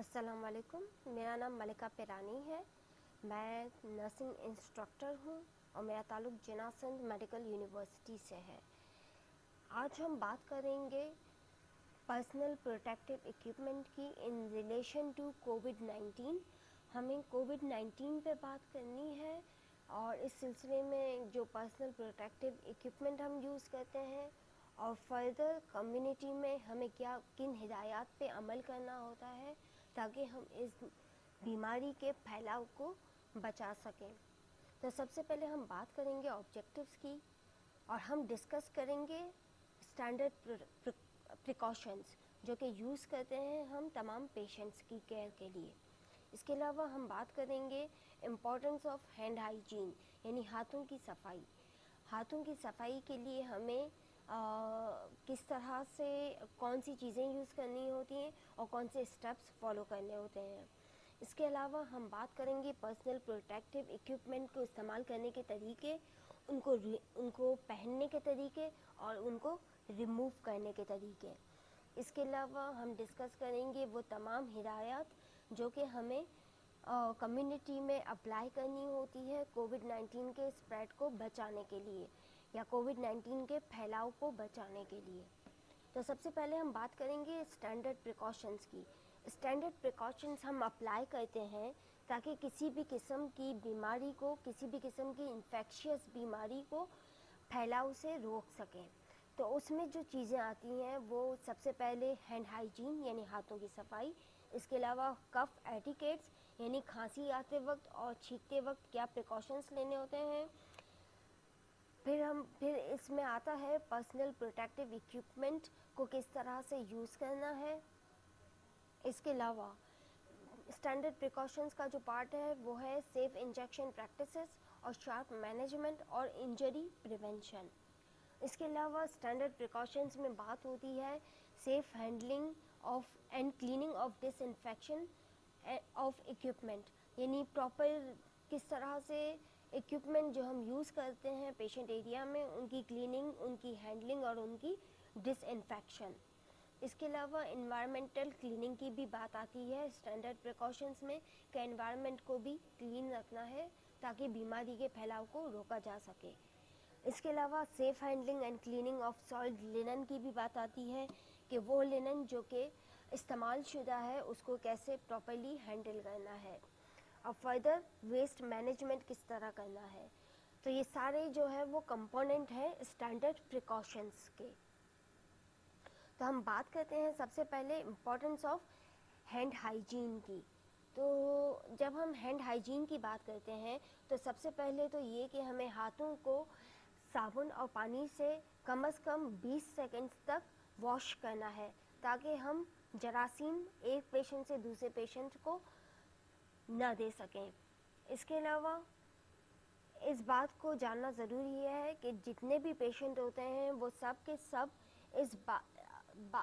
अस्सलाम वालेकुम। मेरा नाम मलिका पिरानी है। मैं नर्सिंग इंस्ट्रक्टर हूँ और मेरा ताल्लुक़ जिन्ना सिंध मेडिकल यूनिवर्सिटी से है। आज हम बात करेंगे पर्सनल प्रोटेक्टिव इक्विपमेंट की इन रिलेशन टू कोविड-19। हमें कोविड-19 पे बात करनी है और इस सिलसिले में जो पर्सनल प्रोटेक्टिव इक्विपमेंट हम यूज़ करते हैं और फर्दर कम्युनिटी में हमें किन हिदायत पे अमल करना होता है ताकि हम इस बीमारी के फैलाव को बचा सकें। तो सबसे पहले हम बात करेंगे ऑब्जेक्टिव्स की और हम डिस्कस करेंगे स्टैंडर्ड प्रिकॉशंस जो कि यूज़ करते हैं हम तमाम पेशेंट्स की केयर के लिए। इसके अलावा हम बात करेंगे इम्पोर्टेंस ऑफ हैंड हाइजीन यानी हाथों की सफाई। हाथों की सफाई के लिए हमें किस तरह से कौन सी चीज़ें यूज़ करनी होती हैं और कौन से स्टेप्स फॉलो करने होते हैं। इसके अलावा हम बात करेंगे पर्सनल प्रोटेक्टिव इक्विपमेंट को इस्तेमाल करने के तरीके, उनको पहनने के तरीके और उनको रिमूव करने के तरीके। इसके अलावा हम डिस्कस करेंगे वो तमाम हिदायत जो कि हमें कम्युनिटी में अप्लाई करनी होती है कोविड-19 के स्प्रेड को बचाने के लिए या कोविड-19 के फैलाव को बचाने के लिए। तो सबसे पहले हम बात करेंगे स्टैंडर्ड प्रिकॉशंस की। स्टैंडर्ड प्रिकॉशंस हम अप्लाई करते हैं ताकि किसी भी किस्म की बीमारी को, किसी भी किस्म की इन्फेक्शियस बीमारी को फैलाव से रोक सकें। तो उसमें जो चीज़ें आती हैं वो सबसे पहले हैंड हाइजीन यानी हाथों की सफाई। इसके अलावा कफ एटिकेट्स यानी खांसी आते वक्त और छींकते वक्त क्या प्रिकॉशंस लेने होते हैं। फिर इसमें आता है पर्सनल प्रोटेक्टिव इक्विपमेंट को किस तरह से यूज़ करना है। इसके अलावा स्टैंडर्ड प्रिकॉशंस का जो पार्ट है वो है सेफ इंजेक्शन प्रैक्टिसेस और शार्प मैनेजमेंट और इंजरी प्रिवेंशन। इसके अलावा स्टैंडर्ड प्रिकॉशंस में बात होती है safe handling of and cleaning of disinfection of equipment यानी प्रॉपर किस तरह से इक्विपमेंट जो हम यूज़ करते हैं पेशेंट एरिया में उनकी क्लीनिंग, उनकी हैंडलिंग और उनकी डिसइंफेक्शन। इसके अलावा इन्वायरमेंटल क्लीनिंग की भी बात आती है स्टैंडर्ड प्रिकॉशंस में कि एनवायरनमेंट को भी क्लीन रखना है ताकि बीमारी के फैलाव को रोका जा सके। इसके अलावा safe handling and cleaning of soiled linen की भी बात आती है कि वो लिनन जो कि इस्तेमाल शुदा है उसको कैसे प्रॉपर्ली हैंडल करना है और फर्दर वेस्ट मैनेजमेंट किस तरह करना है। तो ये सारे जो है वो कंपोनेंट है स्टैंडर्ड प्रिकॉशंस के। तो हम बात करते हैं सबसे पहले इम्पोर्टेंस ऑफ हैंड हाइजीन की। तो जब हम हैंड हाइजीन की बात करते हैं तो सबसे पहले तो ये कि हमें हाथों को साबुन और पानी से कम से कम 20 सेकंड्स तक वॉश करना है ताकि हम जरासीम एक पेशेंट से दूसरे पेशेंट को न दे सकें। इसके अलावा इस बात को जानना ज़रूरी है कि जितने भी पेशेंट होते हैं वो सब के सब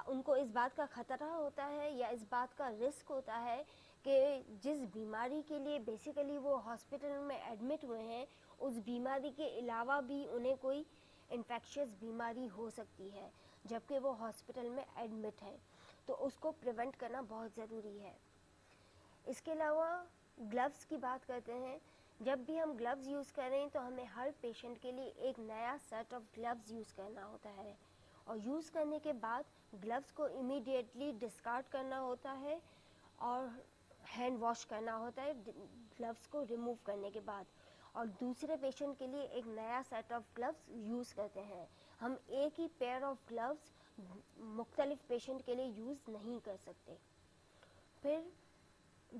उनको इस बात का ख़तरा होता है या इस बात का रिस्क होता है कि जिस बीमारी के लिए बेसिकली वो हॉस्पिटल में एडमिट हुए हैं उस बीमारी के अलावा भी उन्हें कोई इन्फेक्शियस बीमारी हो सकती है जबकि वो हॉस्पिटल में एडमिट है। तो उसको प्रिवेंट करना बहुत ज़रूरी है। इसके अलावा ग्लव्स की बात करते हैं। जब भी हम ग्लव्स यूज़ करें तो हमें हर पेशेंट के लिए एक नया सेट ऑफ ग्लव्स यूज़ करना होता है और यूज़ करने के बाद ग्लव्स को इमीडिएटली डिस्कार्ड करना होता है और हैंड वॉश करना होता है ग्लव्स को रिमूव करने के बाद, और दूसरे पेशेंट के लिए एक नया सेट ऑफ ग्लव्स यूज़ करते हैं। हम एक ही पेयर ऑफ ग्लव्स मुख्तलिफ पेशेंट के लिए यूज़ नहीं कर सकते। फिर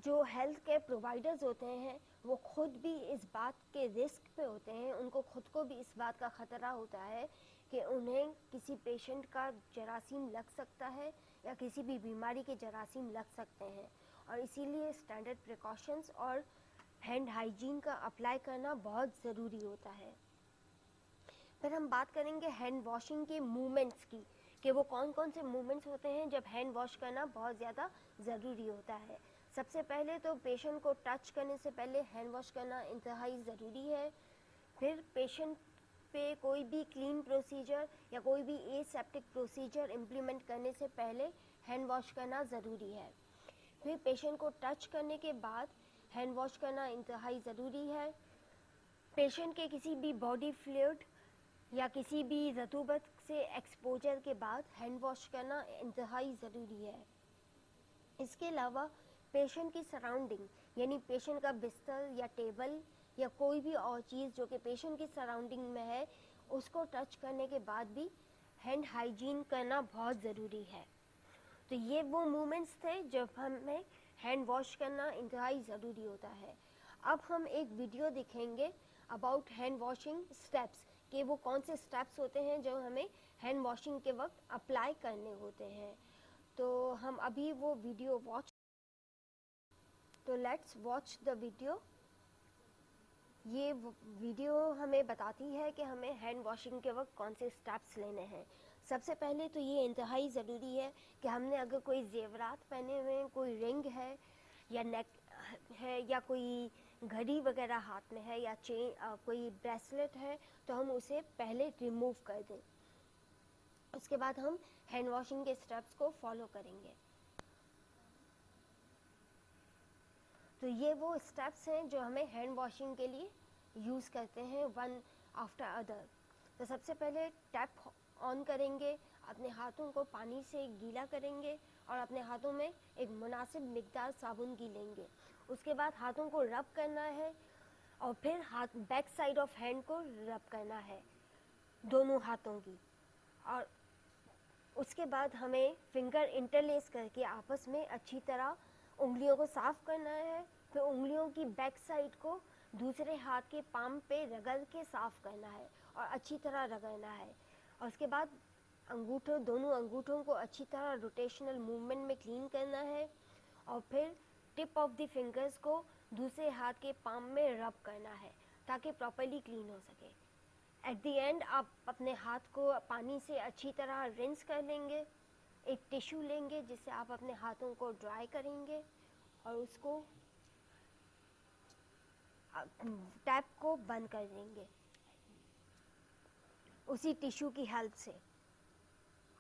जो हेल्थ केयर प्रोवाइडर्स होते हैं वो खुद भी इस बात के रिस्क पे होते हैं, उनको खुद को भी इस बात का ख़तरा होता है कि उन्हें किसी पेशेंट का जरासीम लग सकता है या किसी भी बीमारी के जरासीम लग सकते हैं और इसीलिए स्टैंडर्ड प्रिकॉशंस और हैंड हाइजीन का अप्लाई करना बहुत ज़रूरी होता है। फिर हम बात करेंगे हैंड वॉशिंग के मूवमेंट्स की कि वो कौन कौन से मूवमेंट्स होते हैं जब हैंड वॉश करना बहुत ज़्यादा ज़रूरी होता है। सबसे पहले तो पेशेंट को टच करने से पहले हैंड वॉश करना इंतहाई ज़रूरी है। फिर पेशेंट पे कोई भी क्लीन प्रोसीजर या कोई भी एसेप्टिक प्रोसीजर इम्प्लीमेंट करने से पहले हैंड वॉश करना ज़रूरी है। फिर पेशेंट को टच करने के बाद हैंड वॉश करना इंतहाई ज़रूरी है। पेशेंट के किसी भी बॉडी फ्लूइड या किसी भी रतूबत से एक्सपोजर के बाद हैंड वॉश करना इंतहाई ज़रूरी है। इसके अलावा पेशेंट की सराउंडिंग यानी पेशेंट का बिस्तर या टेबल या कोई भी और चीज़ जो कि पेशेंट की सराउंडिंग में है उसको टच करने के बाद भी हैंड हाइजीन करना बहुत ज़रूरी है। तो ये वो मोमेंट्स थे जब हमें हैंड वॉश करना इंतहाई ज़रूरी होता है। अब हम एक वीडियो दिखेंगे अबाउट हैंड वॉशिंग स्टेप्स कि वो कौन से स्टेप्स होते हैं जो हमें हैंड वॉशिंग के वक्त अप्लाई करने होते हैं। तो हम अभी वो वीडियो तो लेट्स वॉच द वीडियो। ये वीडियो हमें बताती है कि हमें हैंड वॉशिंग के वक्त कौन से स्टेप्स लेने हैं। सबसे पहले तो ये इंतहाई ज़रूरी है कि हमने अगर कोई जेवरात पहने हुए हैं, कोई रिंग है या नेक है या कोई घड़ी वगैरह हाथ में है या कोई ब्रेसलेट है तो हम उसे पहले रिमूव कर दें। उसके बाद हम हैंड वॉशिंग के स्टेप्स को फॉलो करेंगे। तो ये वो स्टेप्स हैं जो हमें हैंड वॉशिंग के लिए यूज़ करते हैं वन आफ्टर अदर। तो सबसे पहले टैप ऑन करेंगे, अपने हाथों को पानी से गीला करेंगे और अपने हाथों में एक मुनासिब मिकदार साबुन की लेंगे। उसके बाद हाथों को रब करना है और फिर बैक साइड ऑफ हैंड को रब करना है दोनों हाथों की। और उसके बाद हमें फिंगर इंटरलेस करके आपस में अच्छी तरह उंगलियों को साफ़ करना है। फिर उंगलियों की बैक साइड को दूसरे हाथ के पाम पे रगड़ के साफ़ करना है और अच्छी तरह रगड़ना है। और उसके बाद दोनों अंगूठों को अच्छी तरह रोटेशनल मूवमेंट में क्लीन करना है और फिर टिप ऑफ द फिंगर्स को दूसरे हाथ के पाम में रब करना है ताकि प्रॉपर्ली क्लीन हो सके। एट द एंड आप अपने हाथ को पानी से अच्छी तरह रिंस कर लेंगे। एक टिश्यू लेंगे जिससे आप अपने हाथों को ड्राई करेंगे और उसको टैप को बंद कर देंगे उसी टिश्यू की हेल्प से।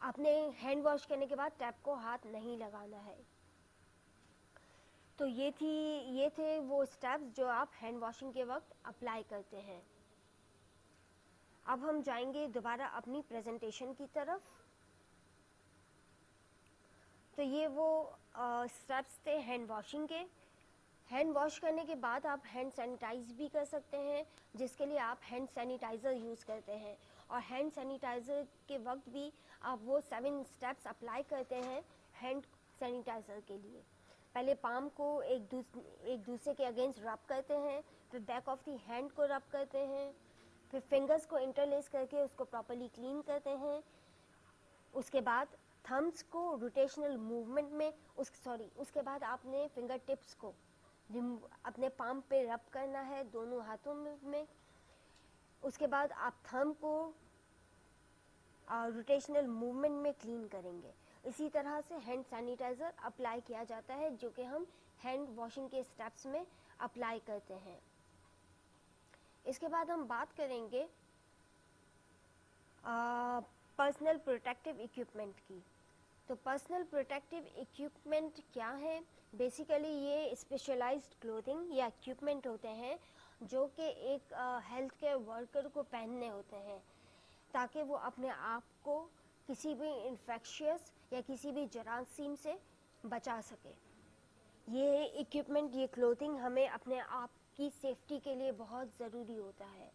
आपने हैंड वॉश करने के बाद टैप को हाथ नहीं लगाना है। तो ये थे वो स्टेप्स जो आप हैंड वॉशिंग के वक्त अप्लाई करते हैं। अब हम जाएंगे दोबारा अपनी प्रेजेंटेशन की तरफ। तो ये वो स्टेप्स थे हैंड वॉशिंग के। हैंड वॉश करने के बाद आप हैंड सैनिटाइज भी कर सकते हैं जिसके लिए आप हैंड सैनिटाइज़र यूज़ करते हैं। और हैंड सैनिटाइज़र के वक्त भी आप वो 7 स्टेप्स अप्लाई करते हैं हैंड सैनिटाइज़र के लिए। पहले पाम को एक दूसरे के अगेंस्ट रब करते हैं, फिर बैक ऑफ दी हैंड को रब करते हैं, फिर फिंगर्स को इंटरलेस करके उसको प्रॉपर्ली क्लीन करते हैं। उसके बाद थम्स को रोटेशनल मूवमेंट में उसके बाद आपने फिंगर टिप्स को अपने पाम पे रब करना है दोनों हाथों में। उसके बाद आप थंब को रोटेशनल मूवमेंट में क्लीन करेंगे। इसी तरह से हैंड सैनिटाइज़र अप्लाई किया जाता है जो कि हम हैंड वॉशिंग के स्टेप्स में अप्लाई करते हैं। इसके बाद हम बात करेंगे पर्सनल प्रोटेक्टिव इक्विपमेंट की। तो पर्सनल प्रोटेक्टिव इक्विपमेंट क्या है? बेसिकली ये स्पेशलाइज्ड क्लोथिंग या इक्विपमेंट होते हैं जो कि एक हेल्थ केयर वर्कर को पहनने होते हैं ताकि वो अपने आप को किसी भी इन्फेक्शियस या किसी भी जरासीम से बचा सके। ये इक्विपमेंट, ये क्लोथिंग हमें अपने आप की सेफ्टी के लिए बहुत ज़रूरी होता है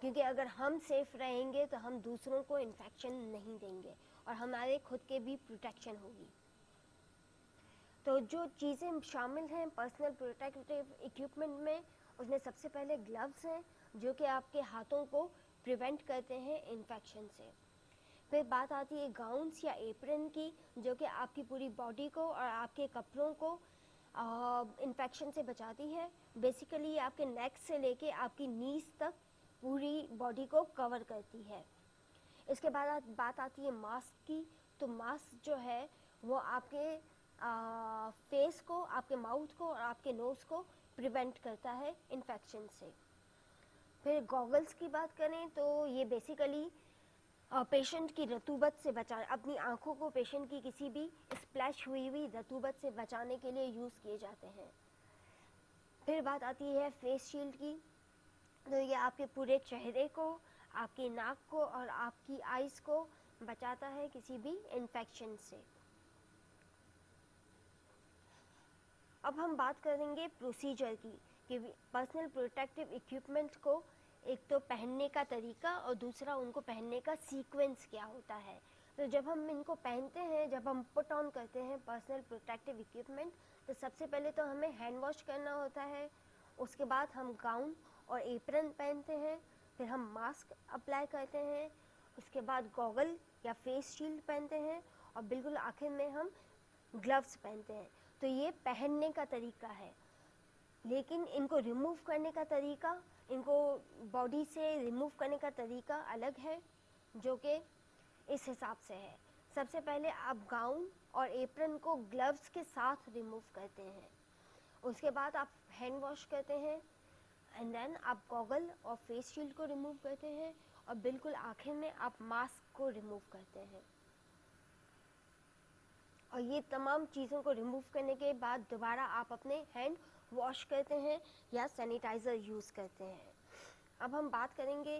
क्योंकि अगर हम सेफ रहेंगे तो हम दूसरों को इन्फेक्शन नहीं देंगे और हमारे खुद के भी प्रोटेक्शन होगी। तो जो चीज़ें शामिल हैं पर्सनल प्रोटेक्टिव इक्विपमेंट में, उसमें सबसे पहले ग्लव्स हैं जो कि आपके हाथों को प्रिवेंट करते हैं इन्फेक्शन से। फिर बात आती है गाउन्स या एप्रन की जो कि आपकी पूरी बॉडी को और आपके कपड़ों को इन्फेक्शन से बचाती है। बेसिकली आपके नेक से लेके आपकी नीज तक पूरी बॉडी को कवर करती है। इसके बाद बात आती है मास्क की। तो मास्क जो है वो आपके फेस को, आपके माउथ को और आपके नोज़ को प्रिवेंट करता है इन्फेक्शन से। फिर गॉगल्स की बात करें तो ये बेसिकली पेशेंट की रतूबत से बचा, अपनी आंखों को पेशेंट की किसी भी स्प्लैश हुई रतूबत से बचाने के लिए यूज़ किए जाते हैं। फिर बात आती है फेस शील्ड की। तो ये आपके पूरे चेहरे को, आपकी नाक को और आपकी आइज़ को बचाता है किसी भी इन्फेक्शन से। अब हम बात करेंगे प्रोसीजर की कि पर्सनल प्रोटेक्टिव इक्विपमेंट को एक तो पहनने का तरीका और दूसरा उनको पहनने का सीक्वेंस क्या होता है। तो जब हम इनको पहनते हैं, जब हम पुट ऑन करते हैं पर्सनल प्रोटेक्टिव इक्विपमेंट, तो सबसे पहले तो हमें हैंड वॉश करना होता है। उसके बाद हम गाउन और एप्रन पहनते हैं, फिर हम मास्क अप्लाई करते हैं, उसके बाद गॉगल या फेस शील्ड पहनते हैं और बिल्कुल आखिर में हम ग्लव्स पहनते हैं। तो ये पहनने का तरीका है, लेकिन इनको रिमूव करने का तरीका, इनको बॉडी से रिमूव करने का तरीका अलग है, जो कि इस हिसाब से है। सबसे पहले आप गाउन और एप्रन को ग्लव्स के साथ रिमूव करते हैं, उसके बाद आप हैंड वॉश करते हैं, एंड देन आप गॉगल और फेस शील्ड को रिमूव करते हैं और बिल्कुल आखिर में आप मास्क को रिमूव करते हैं। और ये तमाम चीज़ों को रिमूव करने के बाद दोबारा आप अपने हैंड वॉश करते हैं या सैनिटाइज़र यूज़ करते हैं। अब हम बात करेंगे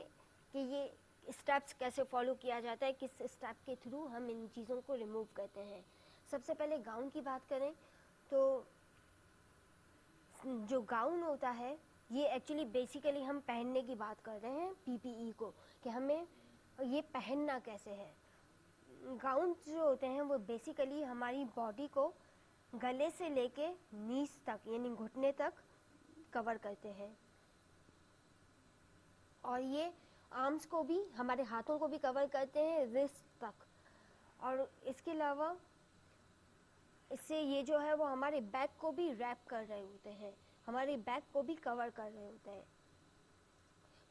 कि ये स्टेप्स कैसे फॉलो किया जाता है, किस स्टेप के थ्रू हम इन चीज़ों को रिमूव करते हैं। सबसे पहले गाउन की बात करें तो जो गाउन होता है ये एक्चुअली बेसिकली हम पहनने की बात कर रहे हैं, पीपीई को, कि हमें ये पहनना कैसे है। गाउन जो होते हैं वो बेसिकली हमारी बॉडी को गले से लेके नीज तक यानी घुटने तक कवर करते हैं, और ये आर्म्स को भी, हमारे हाथों को भी कवर करते हैं रिस्ट तक। और इसके अलावा इससे ये जो है वो हमारे बैक को भी रैप कर रहे होते हैं, हमारे बैक को भी कवर कर रहे होते हैं।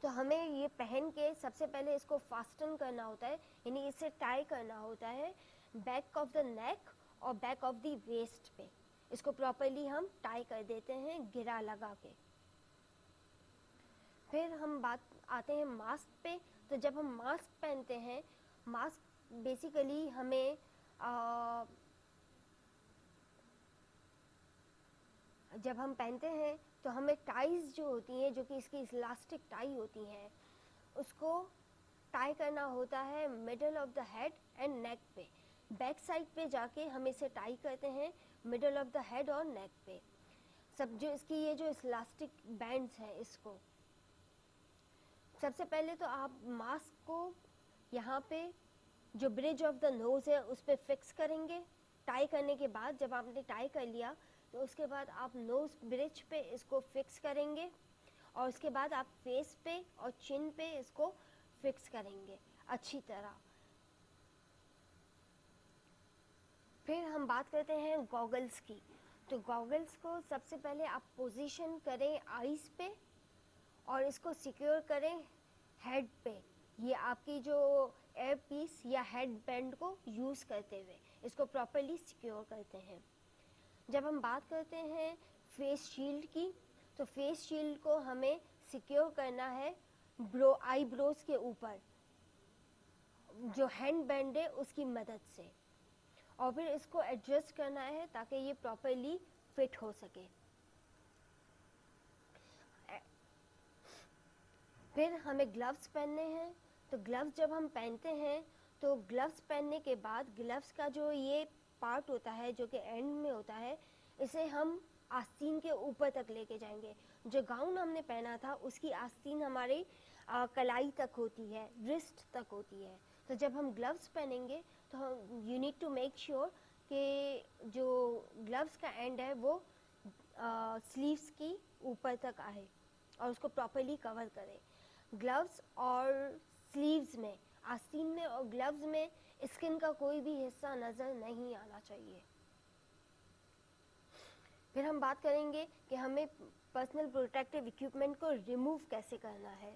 तो हमें ये पहन के सबसे पहले इसको फास्टन करना होता है, यानी इसे टाई करना होता है बैक ऑफ द नेक और बैक ऑफ द वेस्ट पे। इसको प्रॉपर्ली हम टाई कर देते हैं गिरा लगा के। फिर हम बात आते हैं मास्क पे। तो जब हम मास्क पहनते हैं, मास्क बेसिकली हमें जब हम पहनते हैं तो हमें टाइज जो होती हैं, जो कि इसकी इलास्टिक टाई होती हैं, उसको टाई करना होता है middle of the head and neck पे। बैक साइड पे जाके हम इसे टाई करते हैं मिडल ऑफ द हेड और नेक पे। सब जो इसकी ये जो इलास्टिक बैंड्स हैं, इसको सबसे पहले तो आप मास्क को यहाँ पे जो ब्रिज ऑफ द नोज़ है उस पर फिक्स करेंगे। टाई करने के बाद जब आपने टाई कर लिया तो उसके बाद आप नोज़ ब्रिज पे इसको फिक्स करेंगे, और उसके बाद आप फेस पे और चिन पे इसको फिक्स करेंगे अच्छी तरह। फिर हम बात करते हैं गॉगल्स की। तो गॉगल्स को सबसे पहले आप पोजीशन करें आईज पे और इसको सिक्योर करें हेड पे। ये आपकी जो एयर पीस या हेड बैंड को यूज़ करते हुए इसको प्रॉपर्ली सिक्योर करते हैं। जब हम बात करते हैं फेस शील्ड की, तो फेस शील्ड को हमें सिक्योर करना है आईब्रोज के ऊपर जो हैंड बैंड है उसकी मदद से, और फिर इसको एडजस्ट करना है ताकि ये प्रॉपर्ली फिट हो सके। फिर हमें ग्लव्स पहनने हैं। तो ग्लव्स जब हम पहनते हैं तो ग्लव्स पहनने के बाद ग्लव्स का जो ये पार्ट होता है जो कि एंड में होता है, इसे हम आस्तीन के ऊपर तक लेके जाएंगे। जो गाउन हमने पहना था उसकी आस्तीन हमारी कलाई तक होती है, रिस्ट तक होती है। तो जब हम ग्लव्स पहनेंगे तो हम you need to make sure कि जो ग्लव्स का एंड है वो स्लीव्स की ऊपर तक आए और उसको प्रॉपर्ली कवर करें। ग्लव्स और स्लीव्स में, आस्तीन में और ग्लव्स में स्किन का कोई भी हिस्सा नज़र नहीं आना चाहिए। फिर हम बात करेंगे कि हमें पर्सनल प्रोटेक्टिव इक्विपमेंट को रिमूव कैसे करना है।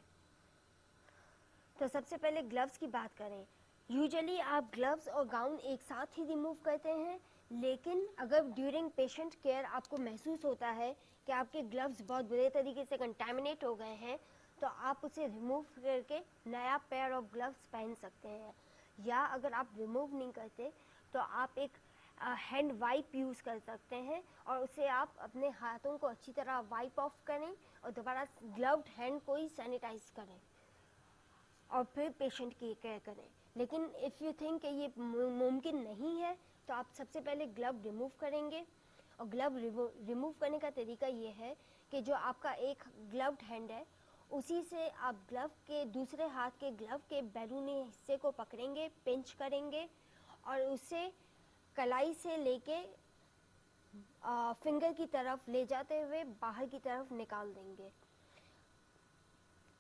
तो सबसे पहले ग्लव्स की बात करें। यूजुअली आप ग्लव्स और गाउन एक साथ ही रिमूव करते हैं, लेकिन अगर ड्यूरिंग पेशेंट केयर आपको महसूस होता है कि आपके ग्लव्स बहुत बुरे तरीके से कंटैमिनेट हो गए हैं, तो आप उसे रिमूव करके नया पेयर ऑफ ग्लव्स पहन सकते हैं। या अगर आप रिमूव नहीं करते तो आप एक हैंड वाइप यूज़ कर सकते हैं और उसे आप अपने हाथों को अच्छी तरह वाइप ऑफ करें और दोबारा ग्लव्ड हैंड को ही सैनिटाइज करें और फिर पेशेंट की केयर करें। लेकिन इफ़ यू थिंक कि ये मुमकिन नहीं है तो आप सबसे पहले ग्लव रिमूव करेंगे। और ग्लव रिमूव करने का तरीका ये है कि जो आपका एक ग्लव्ड हैंड है उसी से आप ग्लव के दूसरे हाथ के ग्लव के बैरूनी हिस्से को पकड़ेंगे, पिंच करेंगे और उसे कलाई से लेके फिंगर की तरफ ले जाते हुए बाहर की तरफ निकाल देंगे,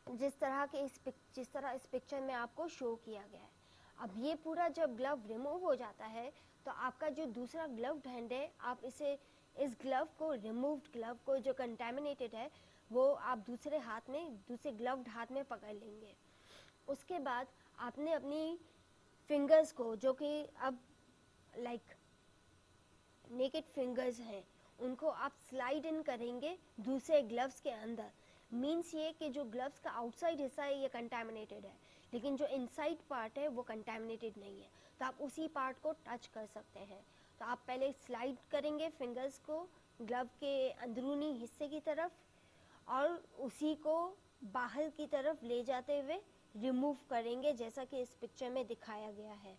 जिस तरह इस पिक्चर में आपको शो किया गया है। अब ये पूरा जब ग्लव रिमूव हो जाता है तो आपका जो दूसरा ग्लव्ड हैंड है, आप इस ग्लव को, रिमूव्ड ग्लव को जो कंटेमिनेटेड है, वो आप दूसरे ग्लव्ड हाथ में पकड़ लेंगे। उसके बाद आपने अपनी फिंगर्स को, जो कि अब लाइक नेकेड फिंगर्स हैं, उनको आप स्लाइड इन करेंगे दूसरे ग्लव्स के अंदर। मीन्स ये कि जो ग्लव्स का आउटसाइड हिस्सा है ये कंटेमिनेटेड है, लेकिन जो इनसाइड पार्ट है वो कंटेमिनेटेड नहीं है, तो आप उसी पार्ट को टच कर सकते हैं। तो आप पहले स्लाइड करेंगे फिंगर्स को ग्लव के अंदरूनी हिस्से की तरफ और उसी को बाहर की तरफ ले जाते हुए रिमूव करेंगे, जैसा कि इस पिक्चर में दिखाया गया है।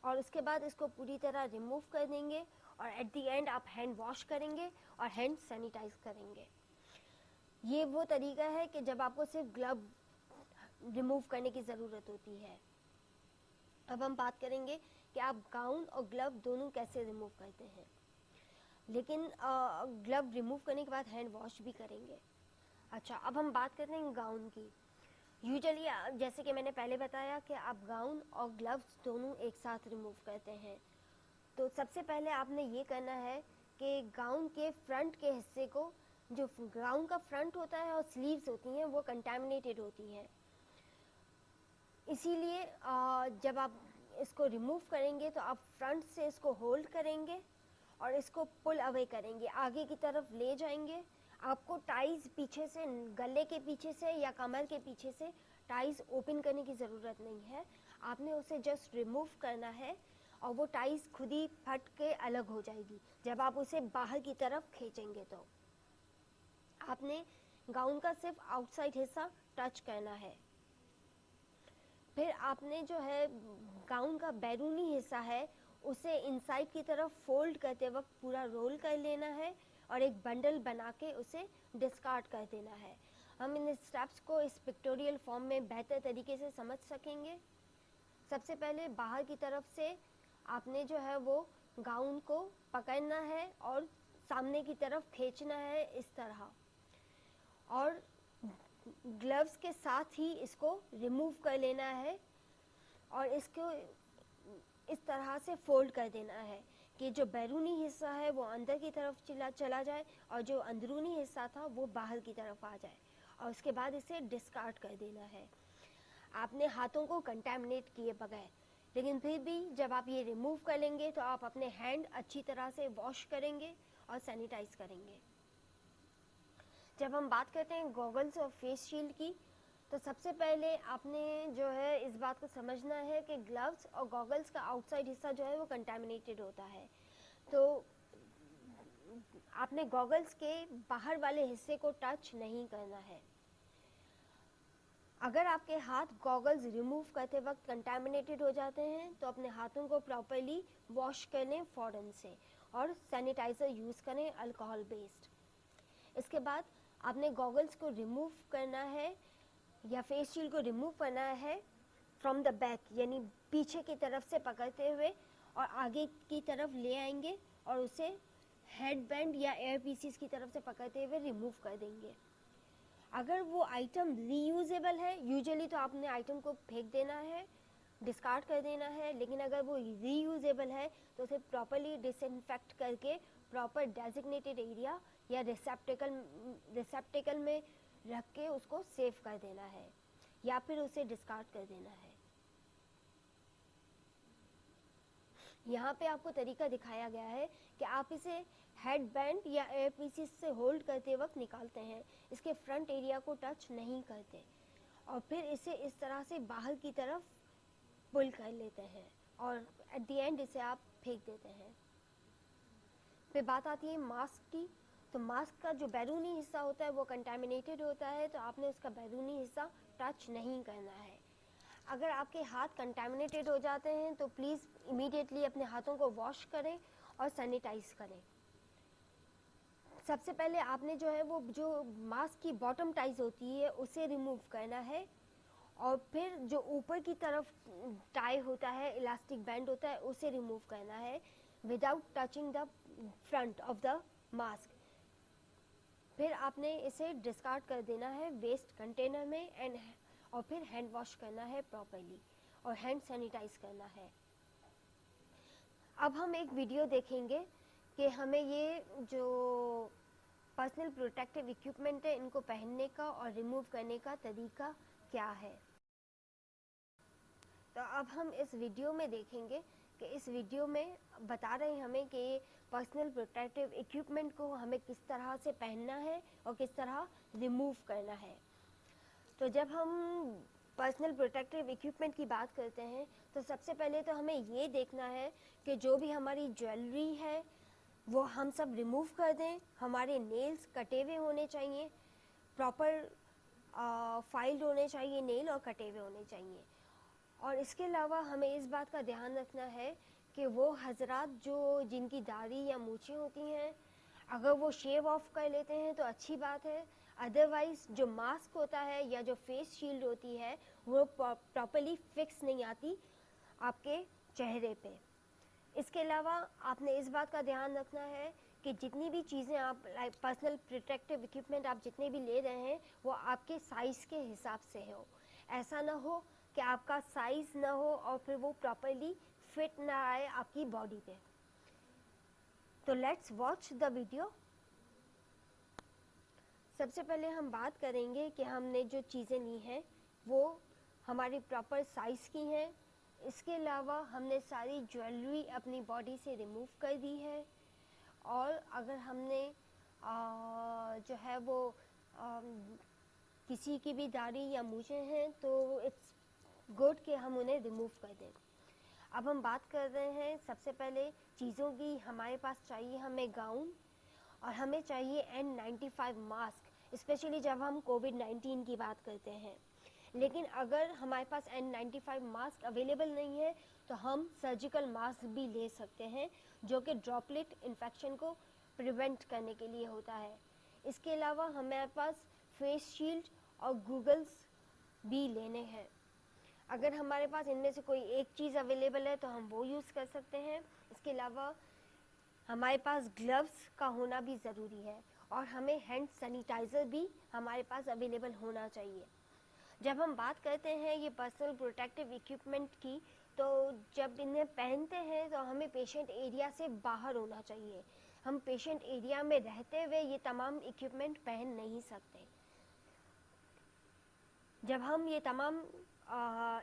और उसके बाद इसको पूरी तरह रिमूव कर देंगे और एट द एंड आप हैंड वॉश करेंगे और हैंड सैनिटाइज करेंगे। ये वो तरीका है कि जब आपको सिर्फ ग्लव रिमूव करने की ज़रूरत होती है। अब हम बात करेंगे कि आप गाउन और ग्लव दोनों कैसे रिमूव करते हैं, लेकिन ग्लव रिमूव करने के बाद हैंड वॉश भी करेंगे। अच्छा, अब हम बात करते हैं गाउन की। यूजुअली जैसे कि मैंने पहले बताया कि आप गाउन और ग्लव्स दोनों एक साथ रिमूव करते हैं। तो सबसे पहले आपने ये करना है कि गाउन के फ्रंट के हिस्से को, जो गाउन का फ्रंट होता है और स्लीव्स होती हैं, वो कंटेमिनेटेड होती हैं। इसीलिए जब आप इसको रिमूव करेंगे तो आप फ्रंट से इसको होल्ड करेंगे और इसको पुल अवे करेंगे, आगे की तरफ ले जाएंगे। आपको टाइज पीछे से, गले के पीछे से या कमर के पीछे से टाइज ओपन करने की ज़रूरत नहीं है। आपने उसे जस्ट रिमूव करना है और वो टाइज खुद ही फट के अलग हो जाएगी जब आप उसे बाहर की तरफ खींचेंगे। तो आपने गाउन का सिर्फ आउटसाइड हिस्सा टच करना है। फिर आपने जो है गाउन का बैरूनी हिस्सा है उसे इनसाइड की तरफ फोल्ड करते वक्त पूरा रोल कर लेना है और एक बंडल बना के उसे डिस्कार्ड कर देना है। हम इन स्टेप्स को इस पिक्टोरियल फॉर्म में बेहतर तरीके से समझ सकेंगे। सबसे पहले बाहर की तरफ से आपने जो है वो गाउन को पकड़ना है और सामने की तरफ खींचना है इस तरह, और ग्लव्स के साथ ही इसको रिमूव कर लेना है और इसको इस तरह से फोल्ड कर देना है कि जो बैरूनी हिस्सा है वो अंदर की तरफ चला जाए और जो अंदरूनी हिस्सा था वो बाहर की तरफ आ जाए, और उसके बाद इसे डिस्कार्ड कर देना है। आपने हाथों को कंटेमिनेट किए बगैर, लेकिन फिर भी जब आप ये रिमूव कर लेंगे तो आप अपने हैंड अच्छी तरह से वॉश करेंगे और सैनिटाइज करेंगे। जब हम बात करते हैं गॉगल्स और फेस शील्ड की, तो सबसे पहले आपने जो है इस बात को समझना है कि ग्लव्स और गॉगल्स का आउटसाइड हिस्सा जो है वो कंटेमिनेटेड होता है। तो आपने गॉगल्स के बाहर वाले हिस्से को टच नहीं करना है। अगर आपके हाथ गॉगल्स रिमूव करते वक्त कंटेमिनेटेड हो जाते हैं तो अपने हाथों को प्रॉपर्ली वॉश कर लें फ़ौरन से और सैनिटाइज़र यूज़ करें अल्कोहल बेस्ड। इसके बाद आपने गॉगल्स को रिमूव करना है या फेस शील्ड को रिमूव करना है फ्रॉम द बैक, यानी पीछे की तरफ से पकड़ते हुए और आगे की तरफ ले आएंगे और उसे हेड बैंड या एयर पीसीस की तरफ से पकड़ते हुए रिमूव कर देंगे। अगर वो आइटम रीयूजेबल है, यूजुअली तो आपने आइटम को फेंक देना है, डिस्कार्ड कर देना है, लेकिन अगर वो रीयूजेबल है तो उसे प्रॉपर्ली डिसइंफेक्ट करके प्रॉपर डेजिग्नेटेड एरिया या रिसेप्टिकल में रख के उसको सेव कर देना है या फिर उसे डिस्कार्ड कर देना है। यहाँ पे आपको तरीका दिखाया गया है कि आप इसे हेड बैंड या एयर पीसीस से होल्ड करते वक्त निकालते हैं, इसके फ्रंट एरिया को टच नहीं करते और फिर इसे इस तरह से बाहर की तरफ पुल कर लेते हैं और एट द एंड इसे आप फेंक देते हैं। फिर बात आती है मास्क की। तो मास्क का जो बैरूनी हिस्सा होता है वो कंटामिनेटेड होता है, तो आपने उसका बैरूनी हिस्सा टच नहीं करना है। अगर आपके हाथ कंटामिनेटेड हो जाते हैं तो प्लीज़ इमीडिएटली अपने हाथों को वॉश करें और सैनिटाइज करें। सबसे पहले आपने जो है वो जो मास्क की बॉटम टाइज होती है उसे रिमूव करना है और फिर जो ऊपर की तरफ टाई होता है, इलास्टिक बैंड होता है, उसे रिमूव करना है without touching the front of the mask. फिर आपने इसे डिस्कार्ड कर देना है वेस्ट कंटेनर में और फिर हैंड वॉश करना है प्रॉपर्ली और हैंड सैनिटाइज करना है। अब हम एक वीडियो देखेंगे कि हमें ये जो पर्सनल प्रोटेक्टिव इक्विपमेंट है इनको पहनने का और रिमूव करने का तरीका क्या है। तो अब हम इस वीडियो में देखेंगे कि इस वीडियो में बता रहे हैं हमें कि पर्सनल प्रोटेक्टिव इक्विपमेंट को हमें किस तरह से पहनना है और किस तरह रिमूव करना है। तो जब हम पर्सनल प्रोटेक्टिव इक्विपमेंट की बात करते हैं तो सबसे पहले तो हमें ये देखना है कि जो भी हमारी ज्वेलरी है वो हम सब रिमूव कर दें। हमारे नेल्स कटे हुए होने चाहिए, प्रॉपर फाइल्ड होने चाहिए नेल और कटे हुए होने चाहिए। और इसके अलावा हमें इस बात का ध्यान रखना है कि वो हजरात जो जिनकी दाढ़ी या मूछें होती हैं अगर वो शेव ऑफ कर लेते हैं तो अच्छी बात है, अदरवाइज जो मास्क होता है या जो फेस शील्ड होती है वो प्रॉपर्ली फिक्स नहीं आती आपके चेहरे पे। इसके अलावा आपने इस बात का ध्यान रखना है कि जितनी भी चीज़ें आप पर्सनल प्रोटेक्टिव इक्विपमेंट आप जितने भी ले रहे हैं वो आपके साइज़ के हिसाब से हो। ऐसा ना हो कि आपका साइज़ ना हो और फिर वो प्रॉपर्ली फिट ना आए आपकी बॉडी पे। तो लेट्स वॉच द वीडियो। सबसे पहले हम बात करेंगे कि हमने जो चीज़ें ली हैं वो हमारी प्रॉपर साइज़ की हैं। इसके अलावा हमने सारी ज्वेलरी अपनी बॉडी से रिमूव कर दी है और अगर हमने जो है वो किसी की भी दाढ़ी या मूछें हैं तो इट्स गुड कि हम उन्हें रिमूव कर दें। अब हम बात कर रहे हैं सबसे पहले चीज़ों की। हमारे पास चाहिए हमें गाउन और हमें चाहिए N95 मास्क, स्पेशली जब हम कोविड-19 की बात करते हैं। लेकिन अगर हमारे पास N95 मास्क अवेलेबल नहीं है तो हम सर्जिकल मास्क भी ले सकते हैं जो कि ड्रॉपलेट इन्फेक्शन को प्रिवेंट करने के लिए होता है। इसके अलावा हमारे पास फेस शील्ड और गूगल्स भी लेने हैं। अगर हमारे पास इनमें से कोई एक चीज़ अवेलेबल है तो हम वो यूज़ कर सकते हैं। इसके अलावा हमारे पास ग्लव्स का होना भी ज़रूरी है और हमें हैंड सैनिटाइज़र भी हमारे पास अवेलेबल होना चाहिए। जब हम बात करते हैं ये पर्सनल प्रोटेक्टिव इक्विपमेंट की तो जब इन्हें पहनते हैं तो हमें पेशेंट एरिया से बाहर होना चाहिए। हम पेशेंट एरिया में रहते हुए ये तमाम इक्विपमेंट पहन नहीं सकते। जब हम ये तमाम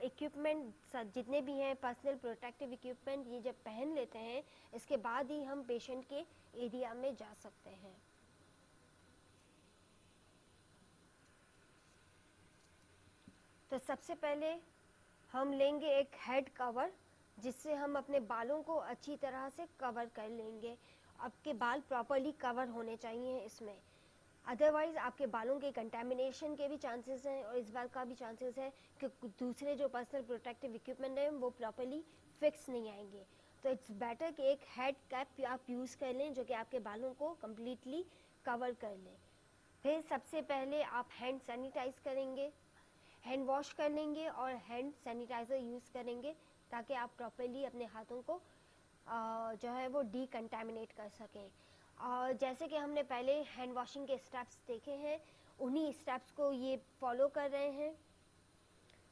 इक्विपमेंट जितने भी हैं पर्सनल प्रोटेक्टिव इक्विपमेंट ये जब पहन लेते हैं इसके बाद ही हम पेशेंट के एरिया में जा सकते हैं। तो सबसे पहले हम लेंगे एक हेड कवर जिससे हम अपने बालों को अच्छी तरह से कवर कर लेंगे। आपके बाल प्रॉपर्ली कवर होने चाहिए इसमें, अदरवाइज़ आपके बालों के कंटेमिनेशन के भी चांसेस हैं और इस बात का भी चांसेस है कि दूसरे जो पर्सनल प्रोटेक्टिव इक्विपमेंट हैं वो प्रॉपर्ली फिक्स नहीं आएंगे। तो इट्स बेटर कि एक हेड कैप आप यूज़ कर लें जो कि आपके बालों को कम्प्लीटली कवर कर लें। फिर सबसे पहले आप हैंड सैनिटाइज करेंगे, हैंड वॉश कर लेंगे और हैंड सैनिटाइज़र यूज़ करेंगे ताकि आप प्रॉपर्ली अपने हाथों को जो है वो डीकंटामिनेट कर सकें। और जैसे कि हमने पहले हैंड वॉशिंग के स्टेप्स देखे हैं उन्हीं स्टेप्स को ये फॉलो कर रहे हैं।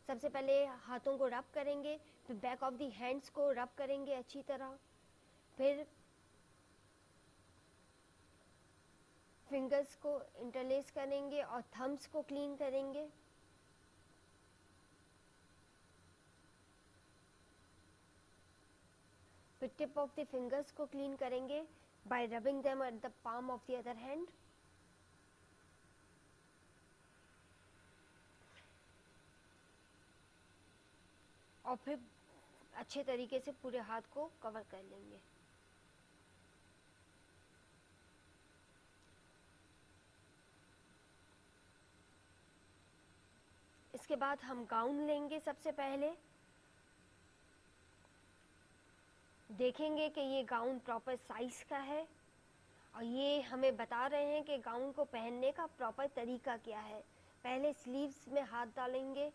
सबसे पहले हाथों को रब करेंगे, फिर बैक ऑफ दी हैंड्स को रब करेंगे अच्छी तरह, फिर फिंगर्स को इंटरलेस करेंगे और थम्स को क्लीन करेंगे। फिर टिप ऑफ द फिंगर्स को क्लीन करेंगे bye rubbing them at the palm of the other hand. और फिर अच्छे तरीके से पूरे हाथ को कवर कर लेंगे। इसके बाद हम गाउन लेंगे। सबसे पहले देखेंगे कि ये गाउन प्रॉपर साइज का है और ये हमें बता रहे हैं कि गाउन को पहनने का प्रॉपर तरीका क्या है। पहले स्लीव्स में हाथ डालेंगे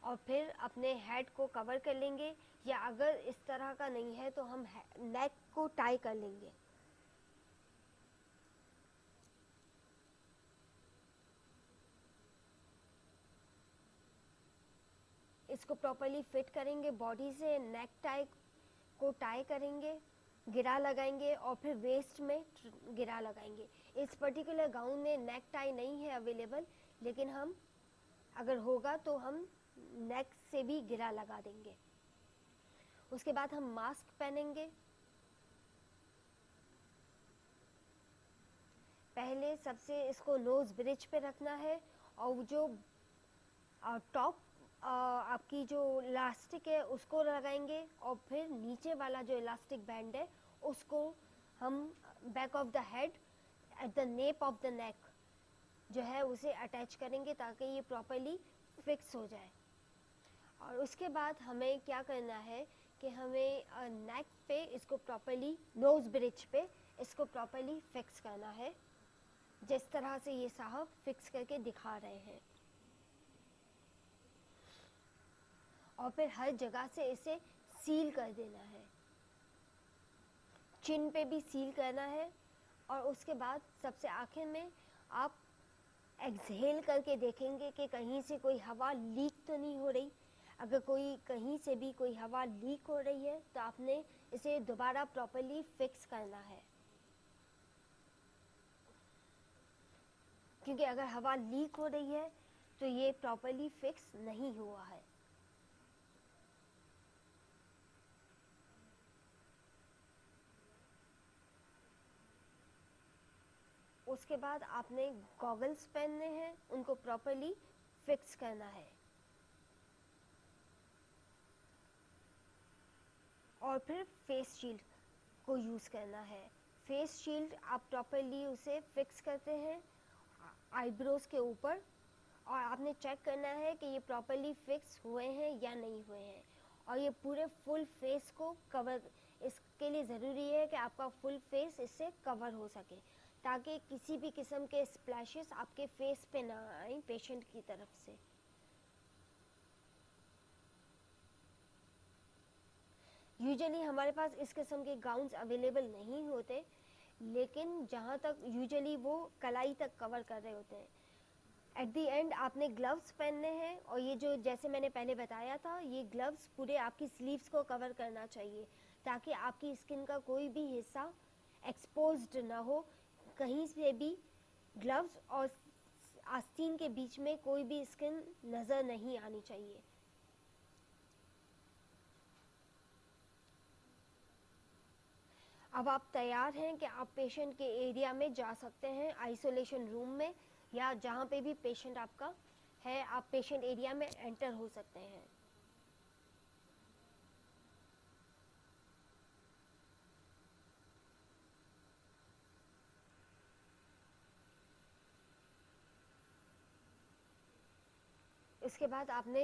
और फिर अपने हेड को कवर कर लेंगे, या अगर इस तरह का नहीं है तो हम नेक को टाई कर लेंगे। इसको प्रॉपरली फिट करेंगे बॉडी से, नेक टाई को टाई करेंगे, गिरा लगाएंगे और फिर वेस्ट में गिरा लगाएंगे। इस पर्टिकुलर गाउन में नेक टाई नहीं है अवेलेबल, लेकिन हम अगर होगा तो हम नेक से भी गिरा लगा देंगे। उसके बाद हम मास्क पहनेंगे। पहले सबसे इसको नोज ब्रिज पे रखना है और जो टॉप आपकी जो इलास्टिक है उसको लगाएंगे और फिर नीचे वाला जो इलास्टिक बैंड है उसको हम back of the head at the nap of the neck जो है उसे अटैच करेंगे ताकि ये प्रॉपरली फिक्स हो जाए। और उसके बाद हमें क्या करना है कि हमें नेक पे इसको प्रॉपरली, नोज ब्रिज पे इसको प्रॉपरली फिक्स करना है, जिस तरह से ये साहब फिक्स करके दिखा रहे हैं। और फिर हर जगह से इसे सील कर देना है, चिन पे भी सील करना है। और उसके बाद सबसे आखिर में आप एक्सहेल करके देखेंगे कि कहीं से कोई हवा लीक तो नहीं हो रही। अगर कोई कहीं से भी कोई हवा लीक हो रही है तो आपने इसे दोबारा प्रॉपरली फिक्स करना है, क्योंकि अगर हवा लीक हो रही है तो ये प्रॉपरली फिक्स नहीं हुआ है। उसके बाद आपने गॉगल्स पहनने हैं, उनको प्रॉपरली फिक्स करना है। और फिर फेस शील्ड को यूज़ करना है। फेस शील्ड आप प्रॉपरली उसे फिक्स करते हैं आईब्रोज के ऊपर, और आपने चेक करना है कि ये प्रॉपरली फिक्स हुए हैं या नहीं हुए हैं। और ये पूरे फुल फेस को कवर, इसके लिए ज़रूरी है कि आपका फुल फेस इससे कवर हो सके ताकि किसी भी किस्म के स्प्लैशेस आपके फेस पे ना आए पेशेंट की तरफ से। यूजुअली हमारे पास इस किस्म के गाउन्स अवेलेबल नहीं होते, लेकिन जहाँ तक यूजुअली वो कलाई तक कवर कर रहे होते हैं। एट द एंड आपने ग्लव्स पहनने हैं, और ये जो जैसे मैंने पहले बताया था, ये ग्लव्स पूरे आपकी स्लीव्स को कवर करना चाहिए ताकि आपकी स्किन का कोई भी हिस्सा एक्सपोज्ड ना हो। कहीं से भी ग्लव्स और आस्तीन के बीच में कोई भी स्किन नज़र नहीं आनी चाहिए। अब आप तैयार हैं कि आप पेशेंट के एरिया में जा सकते हैं, आइसोलेशन रूम में या जहाँ पे भी पेशेंट आपका है, आप पेशेंट एरिया में एंटर हो सकते हैं। इसके बाद आपने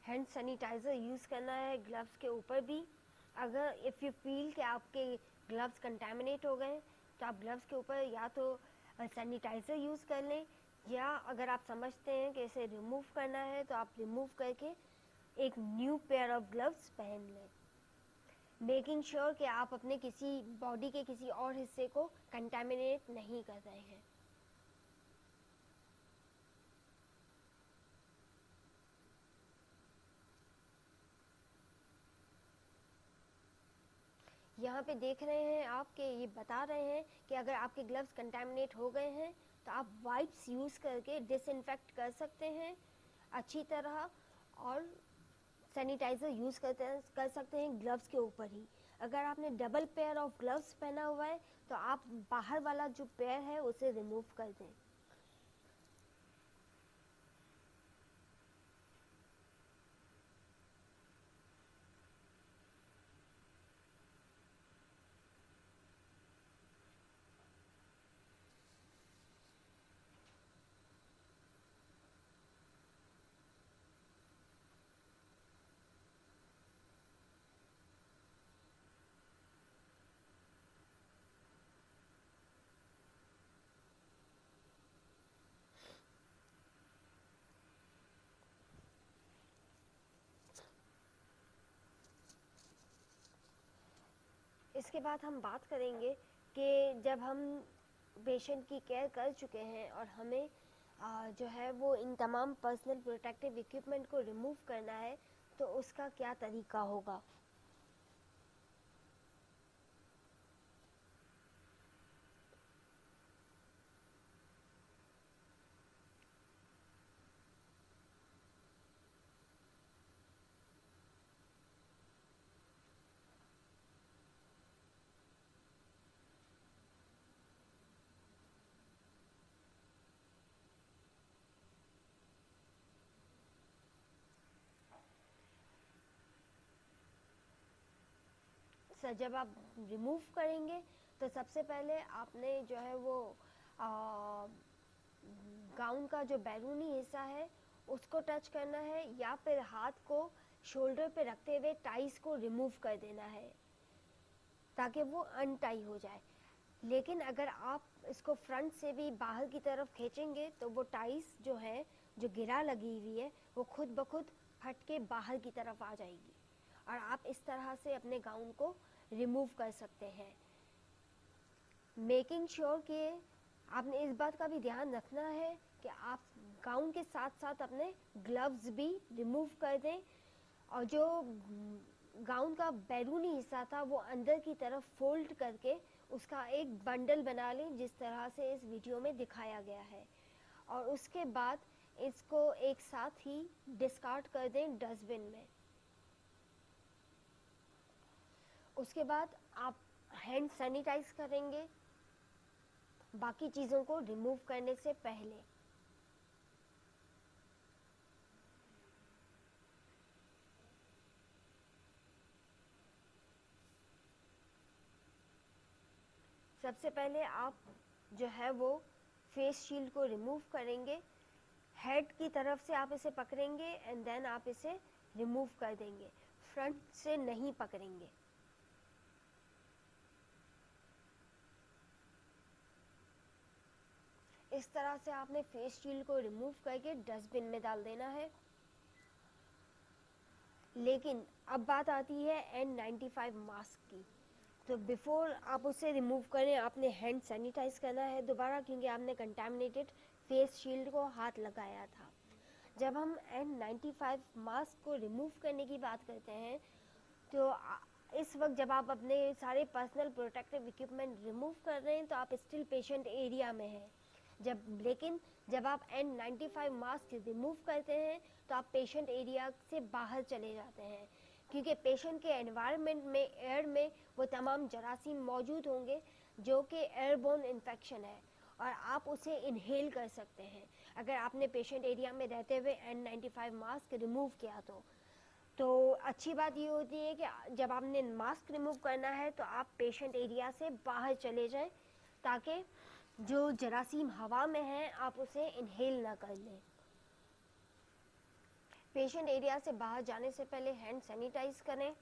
हैंड सैनिटाइज़र यूज़ करना है ग्लव्स के ऊपर भी। अगर इफ़ यू फील कि आपके ग्लव्स कंटेमिनेट हो गए तो आप ग्लव्स के ऊपर या तो सैनिटाइज़र यूज़ कर लें, या अगर आप समझते हैं कि इसे रिमूव करना है तो आप रिमूव करके एक न्यू पेयर ऑफ ग्लव्स पहन लें, मेकिंग श्योर कि आप अपने किसी बॉडी के किसी और हिस्से को कंटेमिनेट नहीं कर रहे हैं। यहाँ पे देख रहे हैं आप कि ये बता रहे हैं कि अगर आपके ग्लव्स कंटेमिनेट हो गए हैं तो आप वाइप्स यूज़ करके डिसइंफेक्ट कर सकते हैं अच्छी तरह, और सैनिटाइज़र यूज़ कर सकते हैं ग्लव्स के ऊपर ही। अगर आपने डबल पेयर ऑफ ग्लव्स पहना हुआ है तो आप बाहर वाला जो पेयर है उसे रिमूव कर दें। इसके बाद हम बात करेंगे कि जब हम पेशेंट की केयर कर चुके हैं और हमें जो है वो इन तमाम पर्सनल प्रोटेक्टिव इक्विपमेंट को रिमूव करना है तो उसका क्या तरीका होगा। जब आप रिमूव करेंगे तो सबसे पहले आपने जो है वो गाउन का जो बैरूनी हिस्सा है उसको टच करना है या फिर हाथ को शोल्डर पे रखते हुए टाइज को रिमूव कर देना है ताकि वो अनटाई हो जाए। लेकिन अगर आप इसको फ्रंट से भी बाहर की तरफ खींचेंगे तो वो टाइज जो है जो गिरा लगी हुई है वो खुद ब खुद फट के बाहर की तरफ आ जाएगी और आप इस तरह से अपने गाउन को रिमूव कर सकते हैं। मेकिंग श्योर कि आपने इस बात का भी ध्यान रखना है कि आप गाउन के साथ साथ अपने ग्लव्स भी रिमूव कर दें और जो गाउन का बैरूनी हिस्सा था वो अंदर की तरफ फोल्ड करके उसका एक बंडल बना लें जिस तरह से इस वीडियो में दिखाया गया है और उसके बाद इसको एक साथ ही डिस्कार्ड कर दें डस्टबिन में। उसके बाद आप हैंड सैनिटाइज करेंगे बाकी चीज़ों को रिमूव करने से पहले। सबसे पहले आप जो है वो फेस शील्ड को रिमूव करेंगे, हेड की तरफ से आप इसे पकड़ेंगे एंड देन आप इसे रिमूव कर देंगे, फ्रंट से नहीं पकड़ेंगे। इस तरह से आपने फेस शील्ड को रिमूव करके डस्टबिन में डाल देना है। लेकिन अब बात आती है N95 मास्क की। तो बिफोर आप उसे रिमूव करें आपने हैंड सैनिटाइज करना है दोबारा क्योंकि आपने कंटामिनेटेड फेस शील्ड को हाथ लगाया था। जब हम N95 मास्क को रिमूव करने की बात करते हैं तो इस वक्त जब आप अपने सारे पर्सनल प्रोटेक्टिव इक्विपमेंट रिमूव कर रहे हैं तो आप स्टिल पेशेंट एरिया में हैं। लेकिन जब आप N95 मास्क रिमूव करते हैं तो आप पेशेंट एरिया से बाहर चले जाते हैं क्योंकि पेशेंट के एनवायरनमेंट में एयर में वो तमाम जरासीम मौजूद होंगे जो कि एयरबोर्न इन्फेक्शन है और आप उसे इनहेल कर सकते हैं अगर आपने पेशेंट एरिया में रहते हुए N95 मास्क रिमूव किया तो अच्छी बात ये होती है कि जब आपने मास्क रिमूव करना है तो आप पेशेंट एरिया से बाहर चले जाएं ताकि जो जरासीम हवा में है आप उसे इनहेल ना कर लें। पेशेंट एरिया से बाहर जाने से पहले हैंड सैनिटाइज करें।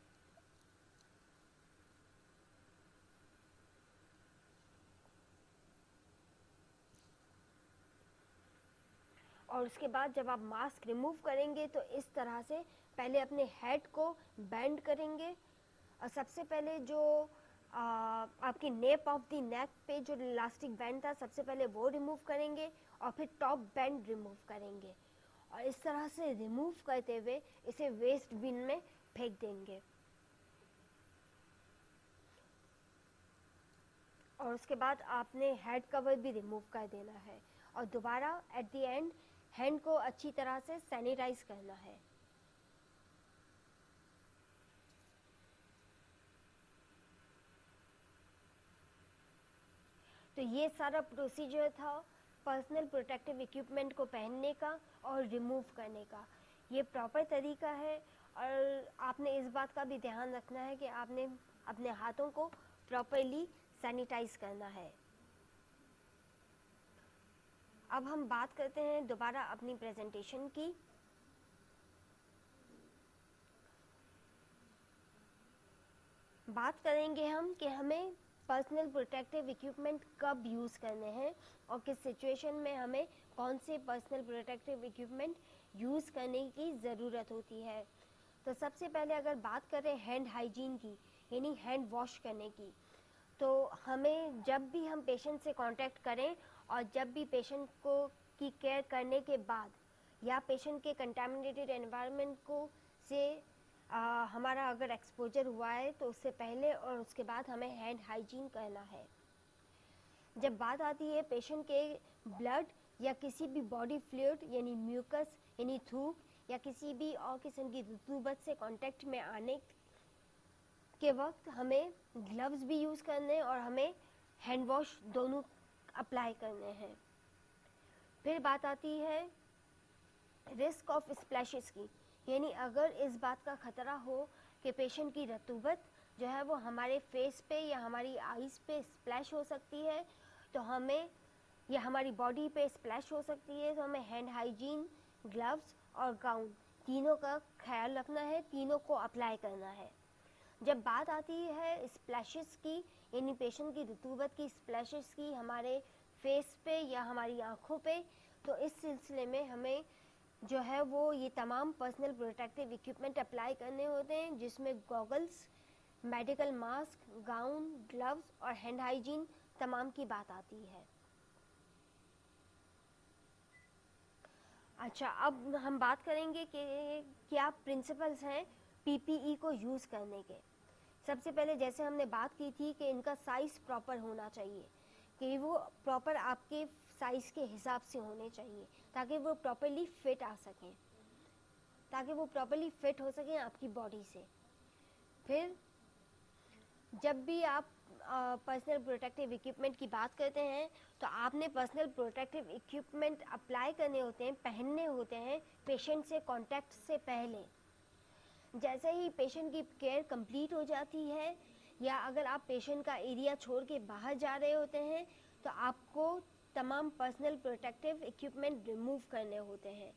और उसके बाद जब आप मास्क रिमूव करेंगे तो इस तरह से पहले अपने हेड को बेंड करेंगे और सबसे पहले जो आपकी नेप ऑफ द नेक पे जो इलास्टिक बैंड था सबसे पहले वो रिमूव करेंगे और फिर टॉप बैंड रिमूव करेंगे और इस तरह से रिमूव करते हुए इसे वेस्ट बिन में फेंक देंगे। और उसके बाद आपने हेड कवर भी रिमूव कर देना है और दोबारा एट द एंड हैंड को अच्छी तरह से सैनिटाइज करना है। तो ये सारा प्रोसीजर था पर्सनल प्रोटेक्टिव इक्विपमेंट को पहनने का और रिमूव करने का। ये प्रॉपर तरीका है और आपने इस बात का भी ध्यान रखना है कि आपने अपने हाथों को प्रॉपरली सैनिटाइज करना है। अब हम बात करते हैं दोबारा अपनी प्रेजेंटेशन की। बात करेंगे हम कि हमें पर्सनल प्रोटेक्टिव इक्विपमेंट कब यूज़ करने हैं और किस सिचुएशन में हमें कौन से पर्सनल प्रोटेक्टिव इक्विपमेंट यूज़ करने की ज़रूरत होती है। तो सबसे पहले अगर बात करें हैंड हाइजीन की, यानी हैंड वॉश करने की, तो हमें जब भी हम पेशेंट से कांटेक्ट करें और जब भी पेशेंट को की केयर करने के बाद या पेशेंट के कंटामिनेटेड एनवायरनमेंट को से हमारा अगर एक्सपोजर हुआ है तो उससे पहले और उसके बाद हमें हैंड हाइजीन करना है। जब बात आती है पेशेंट के ब्लड या किसी भी बॉडी फ्लूइड यानी म्यूकस यानी थूक या किसी भी और किस्म की रतूबत से कांटेक्ट में आने के वक्त हमें ग्लव्स भी यूज़ करने और हमें हैंड वॉश दोनों अप्लाई करने हैं। फिर बात आती है रिस्क ऑफ स्प्लैशेस की, यानी अगर इस बात का ख़तरा हो कि पेशेंट की रतूबत जो है वो हमारे फेस पे या हमारी आईज़ पे स्प्लैश हो सकती है, तो हमें या हमारी बॉडी पे स्प्लैश हो सकती है, तो हमें हैंड हाइजीन, ग्लव्स और गाउन तीनों का ख्याल रखना है, तीनों को अप्लाई करना है। जब बात आती है स्प्लैशेस की, यानी पेशेंट की रतूबत की स्प्लैशेस की हमारे फेस पे या हमारी आँखों पे, तो इस सिलसिले में हमें जो है वो ये तमाम पर्सनल प्रोटेक्टिव इक्विपमेंट अप्लाई करने होते हैं, जिसमें goggles, medical mask, gown, gloves और हैंड हाइजीन तमाम की बात आती है। अच्छा, अब हम बात करेंगे कि क्या प्रिंसिपल्स हैं पीपीई को यूज़ करने के। सबसे पहले जैसे हमने बात की थी कि इनका साइज़ प्रॉपर होना चाहिए, कि वो प्रॉपर आपके साइज़ के हिसाब से होने चाहिए ताकि वो प्रॉपरली फिट आ सकें, ताकि वो प्रॉपरली फिट हो सकें आपकी बॉडी से। फिर जब भी आप पर्सनल प्रोटेक्टिव इक्विपमेंट की बात करते हैं तो आपने पर्सनल प्रोटेक्टिव इक्विपमेंट अप्लाई करने होते हैं, पहनने होते हैं पेशेंट से कांटेक्ट से पहले। जैसे ही पेशेंट की केयर कंप्लीट हो जाती है या अगर आप पेशेंट का एरिया छोड़ के बाहर जा रहे होते हैं तो आपको तमाम पर्सनल प्रोटेक्टिव इक्विपमेंट रिमूव करने होते हैं।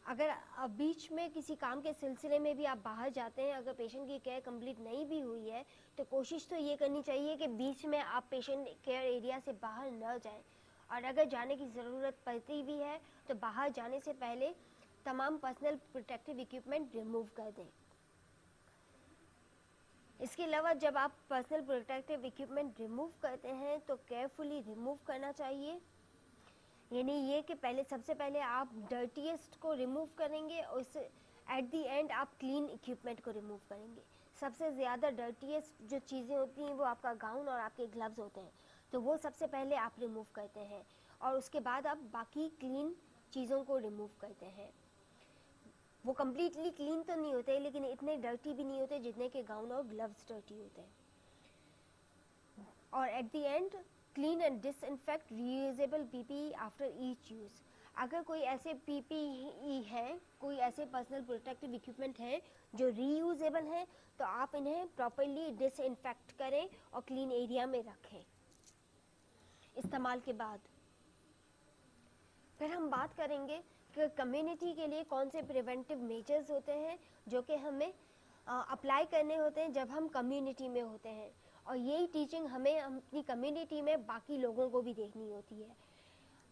अगर बीच में किसी काम के सिलसिले में भी आप बाहर जाते हैं, अगर पेशेंट की केयर कंप्लीट नहीं भी हुई है तो कोशिश तो ये करनी चाहिए कि बीच में आप पेशेंट केयर एरिया से बाहर न जाएं, और अगर जाने की ज़रूरत पड़ती भी है तो बाहर जाने से पहले तमाम पर्सनल प्रोटेक्टिव इक्विपमेंट रिमूव कर दें। इसके अलावा जब आप पर्सनल प्रोटेक्टिव इक्विपमेंट रिमूव करते हैं तो केयरफुली रिमूव करना चाहिए, यानी ये कि पहले सबसे पहले आप डर्टीएस्ट को रिमूव करेंगे और इससे एट द एंड आप क्लीन इक्विपमेंट को रिमूव करेंगे। सबसे ज़्यादा डर्टीएस्ट जो चीज़ें होती हैं वो आपका गाउन और आपके ग्लव्स होते हैं, तो वो सबसे पहले आप रिमूव करते हैं और उसके बाद आप बाकी क्लीन चीज़ों को रिमूव करते हैं। वो कम्प्लीटली क्लीन तो नहीं होते लेकिन इतने डर्टी भी नहीं होते जितने के गाउन और ग्लव्स डर्टी होते हैं। और at the end clean and disinfect reusable PPE after each use. अगर कोई ऐसे पीपीई है, कोई ऐसे पर्सनल प्रोटेक्टिव इक्विपमेंट हैं जो रीयूजेबल हैं, तो आप इन्हें प्रॉपरली डिसइंफेक्ट करें और क्लीन एरिया में रखें इस्तेमाल के बाद। फिर हम बात करेंगे कि कम्युनिटी के लिए कौन से प्रिवेंटिव मेजर्स होते हैं जो कि हमें अप्लाई करने होते हैं जब हम कम्युनिटी में होते हैं, और यही टीचिंग हमें अपनी कम्युनिटी में बाकी लोगों को भी देखनी होती है।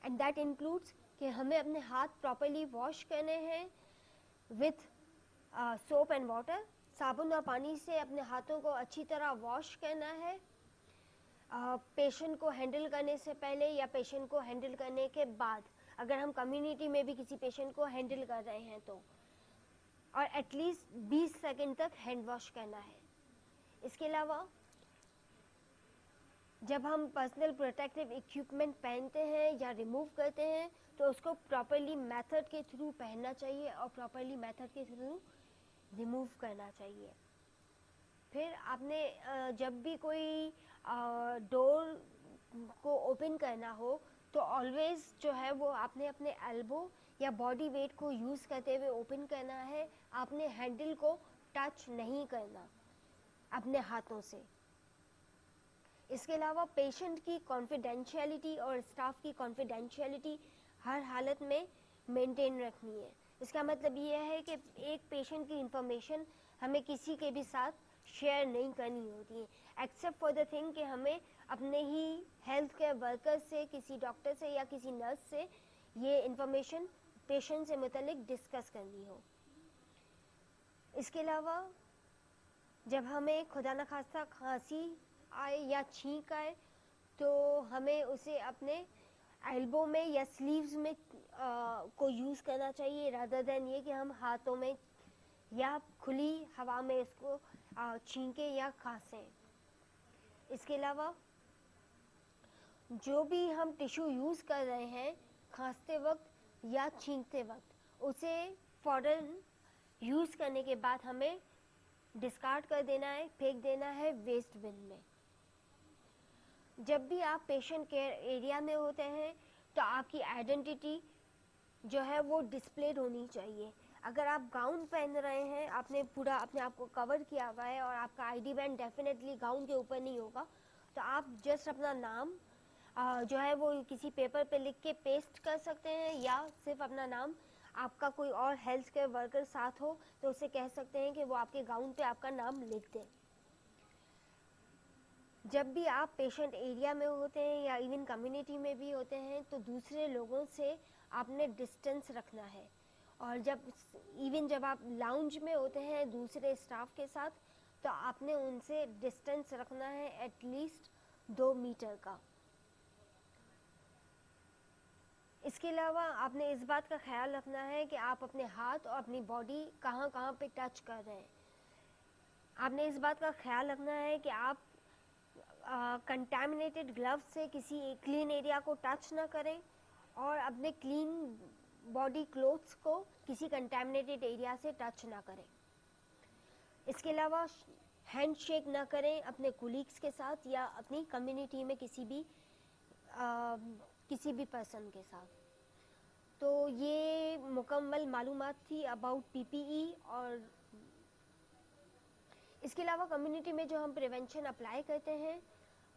एंड दैट इंक्लूड्स कि हमें अपने हाथ प्रॉपरली वॉश करने हैं विथ सोप एंड वाटर। साबुन और पानी से अपने हाथों को अच्छी तरह वॉश करना है पेशेंट को हैंडल करने से पहले या पेशेंट को हैंडल करने के बाद, अगर हम कम्युनिटी में भी किसी पेशेंट को हैंडल कर रहे हैं तो, और एटलीस्ट 20 सेकंड तक हैंड वॉश करना है। इसके अलावा जब हम पर्सनल प्रोटेक्टिव इक्विपमेंट पहनते हैं या रिमूव करते हैं तो उसको प्रॉपरली मेथड के थ्रू पहनना चाहिए और प्रॉपरली मेथड के थ्रू रिमूव करना चाहिए। फिर आपने जब भी कोई डोर को ओपन करना हो तो ऑलवेज जो है वो आपने अपने एल्बो या बॉडी वेट को यूज़ करते हुए ओपन करना है। आपने हैंडल को टच नहीं करना अपने हाथों से। इसके अलावा पेशेंट की कॉन्फिडेंशियलिटी और स्टाफ की कॉन्फिडेंशियलिटी हर हालत में मेंटेन रखनी है। इसका मतलब ये है कि एक पेशेंट की इंफॉर्मेशन हमें किसी के भी साथ शेयर नहीं करनी होती है, एक्सेप्ट फॉर द थिंग कि हमें अपने ही हेल्थ केयर वर्कर से, किसी डॉक्टर से या किसी नर्स से ये इंफॉर्मेशन पेशेंट से मुतल्लिक डिस्कस करनी हो। इसके अलावा जब हमें खुदा न खास्ता खांसी आए या छींक आए तो हमें उसे अपने एल्बो में या स्लीव्स में को यूज़ करना चाहिए, रादर देन ये कि हम हाथों में या खुली हवा में इसको छींके या खांसें। इसके अलावा जो भी हम टिश्यू यूज़ कर रहे हैं खांसते वक्त या छींकते वक्त, उसे फ़ौरन यूज़ करने के बाद हमें डिस्कार्ड कर देना है, फेंक देना है वेस्ट बिन में। जब भी आप पेशेंट केयर एरिया में होते हैं तो आपकी आइडेंटिटी जो है वो डिस्प्लेड होनी चाहिए। अगर आप गाउन पहन रहे हैं, आपने पूरा अपने आप को कवर किया हुआ है और आपका आईडी बैंड डेफिनेटली गाउन के ऊपर नहीं होगा, तो आप जस्ट अपना नाम जो है वो किसी पेपर पे लिख के पेस्ट कर सकते हैं, या सिर्फ अपना नाम, आपका कोई और हेल्थ केयर वर्कर साथ हो तो उसे कह सकते हैं कि वो आपके गाउन पे आपका नाम लिख दें। जब भी आप पेशेंट एरिया में होते हैं या इवन कम्युनिटी में भी होते हैं तो दूसरे लोगों से आपने डिस्टेंस रखना है। और जब आप लाउंज में होते हैं दूसरे स्टाफ के साथ तो आपने उनसे डिस्टेंस रखना है एटलीस्ट 2 मीटर का। इसके अलावा आपने इस बात का ख्याल रखना है कि आप अपने हाथ और अपनी बॉडी कहाँ कहाँ पे टच कर रहे हैं। आपने इस बात का ख्याल रखना है कि आप कंटामिनेटेड ग्लव्स से किसी क्लीन एरिया को टच ना करें और अपने क्लीन बॉडी क्लोथ्स को किसी कंटामिनेटेड एरिया से टच ना करें। इसके अलावा हैंड शेक ना करें अपने कोलीग्स के साथ या अपनी कम्युनिटी में किसी भी पर्सन के साथ। तो ये मुकम्मल मालूमात थी अबाउट पीपीई। और इसके अलावा कम्युनिटी में जो हम प्रिवेंशन अप्लाई करते हैं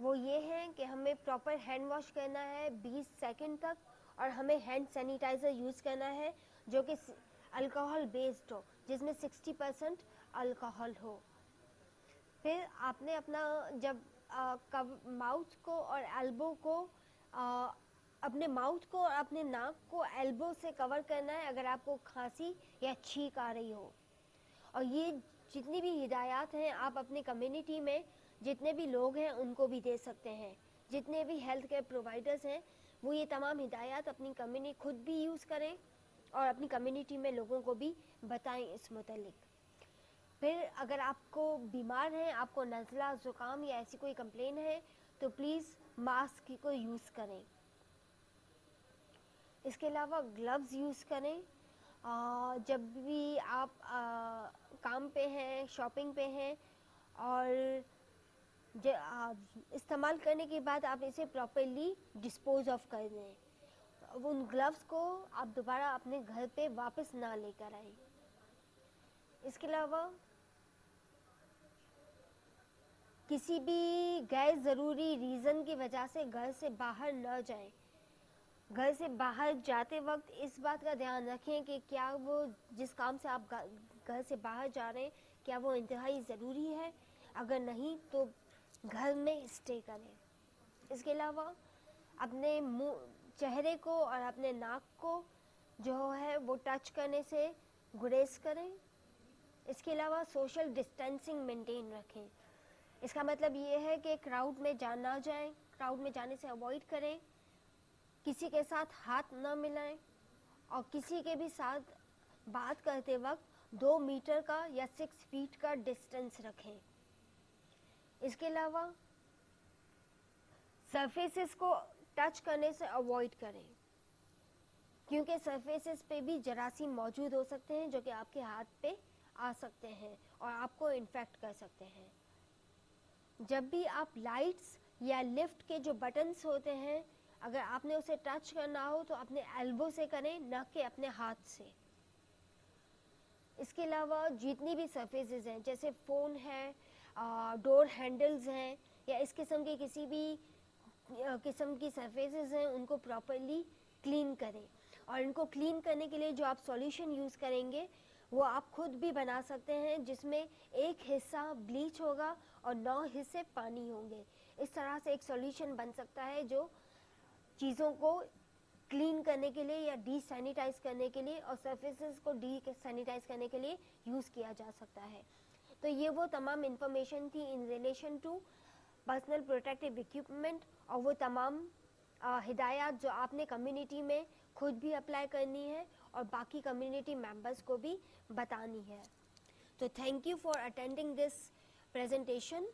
वो ये है कि हमें प्रॉपर हैंड वॉश करना है 20 सेकंड तक, और हमें हैंड सैनिटाइज़र यूज़ करना है जो कि अल्कोहल बेस्ड हो, जिसमें 60% अल्कोहल हो। फिर आपने अपना माउथ को और एल्बो को अपने माउथ को और अपने नाक को एल्बो से कवर करना है अगर आपको खांसी या छींक आ रही हो। और ये जितनी भी हिदायत हैं आप अपनी कम्युनिटी में जितने भी लोग हैं उनको भी दे सकते हैं। जितने भी हेल्थ केयर प्रोवाइडर्स हैं वो ये तमाम हिदायत अपनी कम्युनिटी खुद भी यूज़ करें और अपनी कम्युनिटी में लोगों को भी बताएं इस मुतालिक। फिर अगर आपको बीमार हैं, आपको नज़ला, ज़ुकाम या ऐसी कोई कंप्लेन है तो प्लीज़ मास्क को यूज़ करें। इसके अलावा ग्लव्स यूज़ करें जब भी आप काम पे हैं, शॉपिंग पे हैं, और इस्तेमाल करने के बाद आप इसे प्रॉपर्ली डिस्पोज ऑफ कर दें। उन ग्लव्स को आप दोबारा अपने घर पे वापस ना लेकर आए। इसके अलावा किसी भी गैर ज़रूरी रीज़न की वजह से घर से बाहर न जाएं। घर से बाहर जाते वक्त इस बात का ध्यान रखें कि क्या वो जिस काम से आप घर से बाहर जा रहे हैं क्या वो इंतहाई ज़रूरी है, अगर नहीं तो घर में स्टे करें। इसके अलावा अपने चेहरे को और अपने नाक को जो है वो टच करने से गुरेज करें। इसके अलावा सोशल डिस्टेंसिंग मेंटेन रखें। इसका मतलब ये है कि क्राउड में ना जाएं, क्राउड में जाने से अवॉइड करें, किसी के साथ हाथ न मिलाएं और किसी के भी साथ बात करते वक्त 2 मीटर का या 6 फीट का डिस्टेंस रखें। इसके अलावा सरफेसेस को टच करने से अवॉइड करें क्योंकि सरफेसेस पे भी जरासीम मौजूद हो सकते हैं जो कि आपके हाथ पे आ सकते हैं और आपको इन्फेक्ट कर सकते हैं। जब भी आप लाइट्स या लिफ्ट के जो बटन्स होते हैं, अगर आपने उसे टच करना हो तो अपने एल्बो से करें, न कि अपने हाथ से। इसके अलावा जितनी भी सरफेसेस हैं, जैसे फ़ोन है, डोर हैंडल्स हैं, या इस किस्म के किसी भी किस्म की सरफेसेस हैं, उनको प्रॉपरली क्लीन करें। और इनको क्लीन करने के लिए जो आप सॉल्यूशन यूज़ करेंगे वो आप खुद भी बना सकते हैं, जिसमें एक हिस्सा ब्लीच होगा और 9 हिस्से पानी होंगे। इस तरह से एक सॉल्यूशन बन सकता है जो चीज़ों को क्लीन करने के लिए या डीसैनिटाइज करने के लिए और सरफेसेस को डीसैनिटाइज करने के लिए यूज़ किया जा सकता है। तो ये वो तमाम इंफॉर्मेशन थी in relation to personal protective equipment, और वो तमाम हिदायत जो आपने कम्युनिटी में खुद भी अप्लाई करनी है और बाकी कम्युनिटी मेंबर्स को भी बतानी है। तो thank you for attending this presentation.